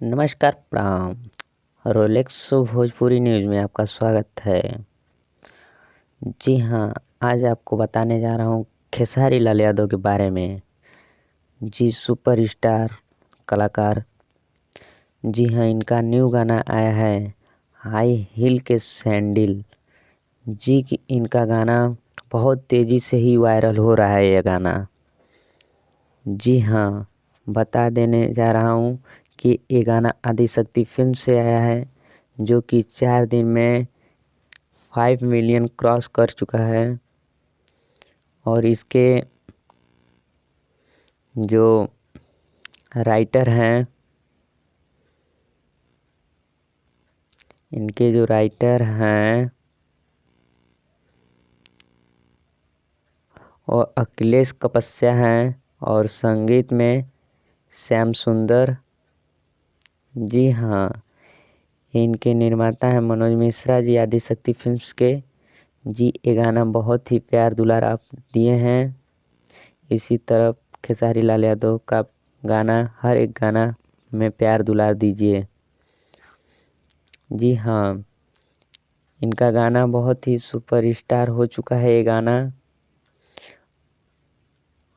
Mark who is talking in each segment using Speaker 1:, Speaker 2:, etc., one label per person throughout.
Speaker 1: नमस्कार प्रणाम। Rolex Bhojpuri news में आपका स्वागत है। जी हाँ, आज आपको बताने जा रहा हूँ खेसारी लाल यादव के बारे में। जी सुपरस्टार कलाकार। जी हाँ, इनका न्यू गाना आया है हाई हील के सैंडल। जी कि इनका गाना बहुत तेज़ी से ही वायरल हो रहा है ये गाना। जी हाँ, बता देने जा रहा हूँ कि ये गाना आदिशक्ति फिल्म से आया है, जो कि 4 दिन में 5 मिलियन क्रॉस कर चुका है। और इसके जो राइटर हैं और अखिलेश कपस्या हैं और संगीत में श्याम सुंदर। जी हाँ, इनके निर्माता हैं मनोज मिश्रा जी आदिशक्ति फिल्म्स के। जी ये गाना बहुत ही प्यार दुलार आप दिए हैं। इसी तरह खेसारी लाल यादव का गाना हर एक गाना में प्यार दुलार दीजिए। जी हाँ, इनका गाना बहुत ही सुपरस्टार हो चुका है ये गाना।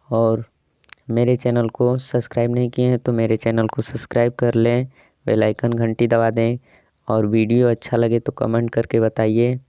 Speaker 1: और मेरे चैनल को सब्सक्राइब नहीं किए हैं तो मेरे चैनल को सब्सक्राइब कर लें, बेल आइकन घंटी दबा दें और वीडियो अच्छा लगे तो कमेंट करके बताइए।